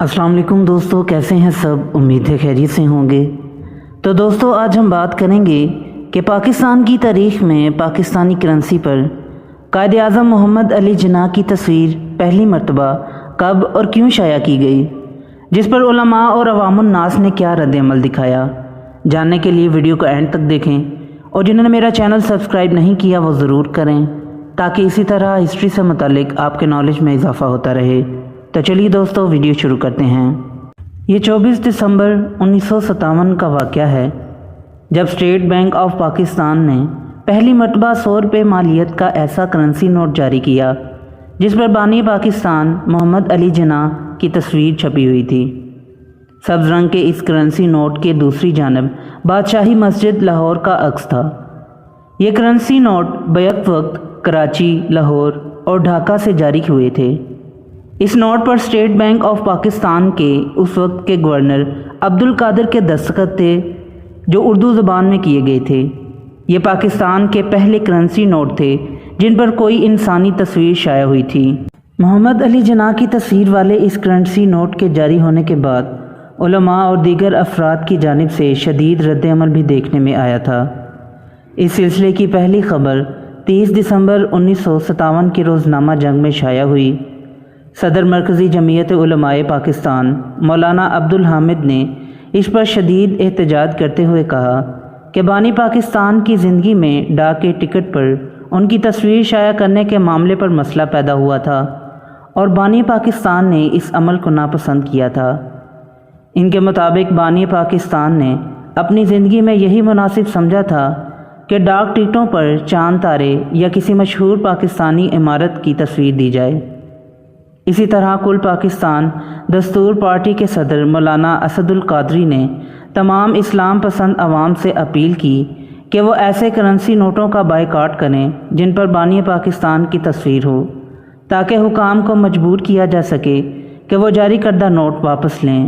السلام علیکم دوستو، کیسے ہیں سب؟ امید ہے خیریت سے ہوں گے۔ تو دوستو آج ہم بات کریں گے کہ پاکستان کی تاریخ میں پاکستانی کرنسی پر قائد اعظم محمد علی جناح کی تصویر پہلی مرتبہ کب اور کیوں شائع کی گئی، جس پر علماء اور عوام الناس نے کیا رد عمل دکھایا۔ جاننے کے لیے ویڈیو کو اینڈ تک دیکھیں، اور جنہوں نے میرا چینل سبسکرائب نہیں کیا وہ ضرور کریں تاکہ اسی طرح ہسٹری سے متعلق آپ کے نالج میں اضافہ ہوتا رہے۔ تو چلیے دوستو ویڈیو شروع کرتے ہیں۔ یہ 24 دسمبر 1957 کا واقعہ ہے جب اسٹیٹ بینک آف پاکستان نے پہلی مرتبہ 100 روپے مالیت کا ایسا کرنسی نوٹ جاری کیا جس پر بانی پاکستان محمد علی جناح کی تصویر چھپی ہوئی تھی۔ سبز رنگ کے اس کرنسی نوٹ کے دوسری جانب بادشاہی مسجد لاہور کا عکس تھا۔ یہ کرنسی نوٹ بیک وقت کراچی، لاہور اور ڈھاکہ سے جاری ہوئے تھے۔ اس نوٹ پر اسٹیٹ بینک آف پاکستان کے اس وقت کے گورنر عبدالقادر کے دستخط تھے جو اردو زبان میں کیے گئے تھے۔ یہ پاکستان کے پہلے کرنسی نوٹ تھے جن پر کوئی انسانی تصویر شائع ہوئی تھی۔ محمد علی جناح کی تصویر والے اس کرنسی نوٹ کے جاری ہونے کے بعد علماء اور دیگر افراد کی جانب سے شدید رد عمل بھی دیکھنے میں آیا تھا۔ اس سلسلے کی پہلی خبر 30 دسمبر 1957 کے روزنامہ جنگ میں شائع ہوئی۔ صدر مرکزی جمعیت علماء پاکستان مولانا عبدالحامد نے اس پر شدید احتجاج کرتے ہوئے کہا کہ بانی پاکستان کی زندگی میں ڈاک کے ٹکٹ پر ان کی تصویر شائع کرنے کے معاملے پر مسئلہ پیدا ہوا تھا اور بانی پاکستان نے اس عمل کو ناپسند کیا تھا۔ ان کے مطابق بانی پاکستان نے اپنی زندگی میں یہی مناسب سمجھا تھا کہ ڈاک ٹکٹوں پر چاند تارے یا کسی مشہور پاکستانی عمارت کی تصویر دی جائے۔ اسی طرح کل پاکستان دستور پارٹی کے صدر مولانا اسد القادری نے تمام اسلام پسند عوام سے اپیل کی کہ وہ ایسے کرنسی نوٹوں کا بائیکاٹ کریں جن پر بانی پاکستان کی تصویر ہو، تاکہ حکام کو مجبور کیا جا سکے کہ وہ جاری کردہ نوٹ واپس لیں۔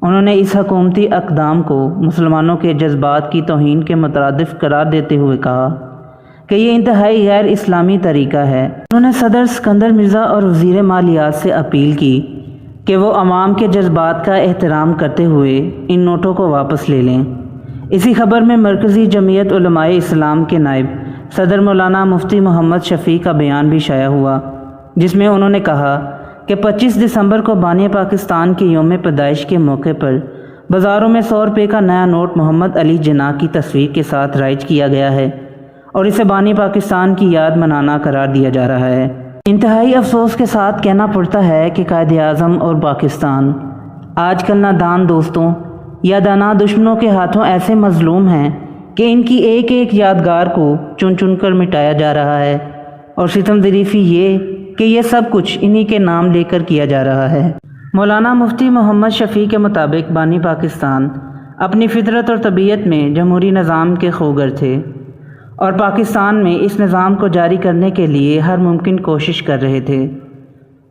انہوں نے اس حکومتی اقدام کو مسلمانوں کے جذبات کی توہین کے مترادف قرار دیتے ہوئے کہا کہ یہ انتہائی غیر اسلامی طریقہ ہے۔ انہوں نے صدر اسکندر مرزا اور وزیر مالیات سے اپیل کی کہ وہ عوام کے جذبات کا احترام کرتے ہوئے ان نوٹوں کو واپس لے لیں۔ اسی خبر میں مرکزی جمعیت علماء اسلام کے نائب صدر مولانا مفتی محمد شفیع کا بیان بھی شائع ہوا، جس میں انہوں نے کہا کہ 25 دسمبر کو بانی پاکستان کے یوم پیدائش کے موقع پر بازاروں میں 100 روپے کا نیا نوٹ محمد علی جناح کی تصویر کے ساتھ رائج کیا گیا ہے اور اسے بانی پاکستان کی یاد منانا قرار دیا جا رہا ہے۔ انتہائی افسوس کے ساتھ کہنا پڑتا ہے کہ قائد اعظم اور پاکستان آج کل نادان دوستوں یا دانا دشمنوں کے ہاتھوں ایسے مظلوم ہیں کہ ان کی ایک ایک یادگار کو چن چن کر مٹایا جا رہا ہے، اور ستم ظریفی یہ کہ یہ سب کچھ انہی کے نام لے کر کیا جا رہا ہے۔ مولانا مفتی محمد شفیع کے مطابق بانی پاکستان اپنی فطرت اور طبیعت میں جمہوری نظام کے خوگر تھے اور پاکستان میں اس نظام کو جاری کرنے کے لیے ہر ممکن کوشش کر رہے تھے۔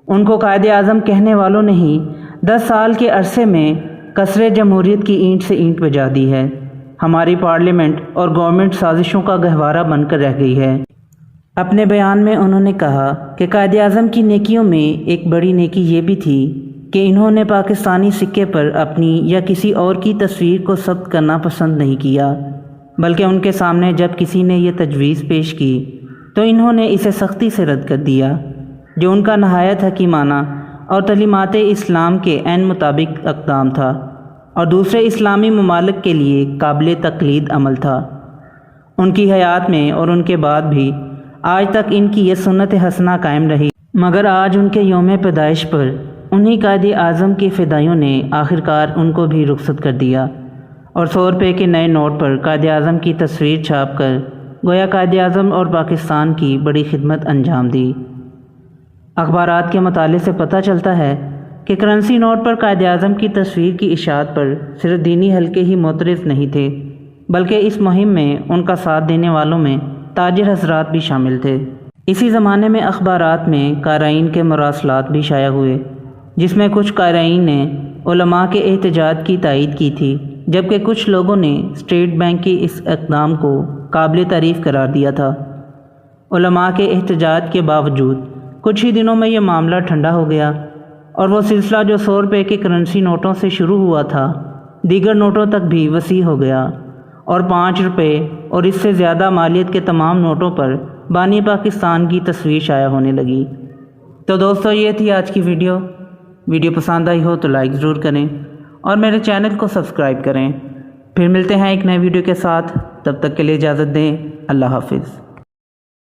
ان کو قائد اعظم کہنے والوں نے ہی 10 سال کے عرصے میں کسرِ جمہوریت کی اینٹ سے اینٹ بجا دی ہے۔ ہماری پارلیمنٹ اور گورنمنٹ سازشوں کا گہوارہ بن کر رہ گئی ہے۔ اپنے بیان میں انہوں نے کہا کہ قائد اعظم کی نیکیوں میں ایک بڑی نیکی یہ بھی تھی کہ انہوں نے پاکستانی سکے پر اپنی یا کسی اور کی تصویر کو ثبت کرنا پسند نہیں کیا، بلکہ ان کے سامنے جب کسی نے یہ تجویز پیش کی تو انہوں نے اسے سختی سے رد کر دیا، جو ان کا نہایت حکیمانہ اور تعلیمات اسلام کے عین مطابق اقدام تھا اور دوسرے اسلامی ممالک کے لیے قابل تقلید عمل تھا۔ ان کی حیات میں اور ان کے بعد بھی آج تک ان کی یہ سنت حسنہ قائم رہی، مگر آج ان کے یوم پیدائش پر انہی قائد اعظم کے فدائیوں نے آخرکار ان کو بھی رخصت کر دیا اور 100 روپے کے نئے نوٹ پر قائد اعظم کی تصویر چھاپ کر گویا قائد اعظم اور پاکستان کی بڑی خدمت انجام دی۔ اخبارات کے مطالعے سے پتہ چلتا ہے کہ کرنسی نوٹ پر قائد اعظم کی تصویر کی اشاعت پر صرف دینی حلقے ہی معترض نہیں تھے، بلکہ اس مہم میں ان کا ساتھ دینے والوں میں تاجر حضرات بھی شامل تھے۔ اسی زمانے میں اخبارات میں قارئین کے مراسلات بھی شائع ہوئے، جس میں کچھ قارئین نے علماء کے احتجاج کی تائید کی تھی، جبکہ کچھ لوگوں نے اسٹیٹ بینک کی اس اقدام کو قابل تعریف قرار دیا تھا۔ علماء کے احتجاج کے باوجود کچھ ہی دنوں میں یہ معاملہ ٹھنڈا ہو گیا اور وہ سلسلہ جو 100 روپے کے کرنسی نوٹوں سے شروع ہوا تھا دیگر نوٹوں تک بھی وسیع ہو گیا اور 5 روپے اور اس سے زیادہ مالیت کے تمام نوٹوں پر بانی پاکستان کی تصویر شائع ہونے لگی۔ تو دوستو یہ تھی آج کی ویڈیو پسند آئی ہو تو لائک ضرور کریں اور میرے چینل کو سبسکرائب کریں۔ پھر ملتے ہیں ایک نئے ویڈیو کے ساتھ، تب تک کے لیے اجازت دیں۔ اللہ حافظ۔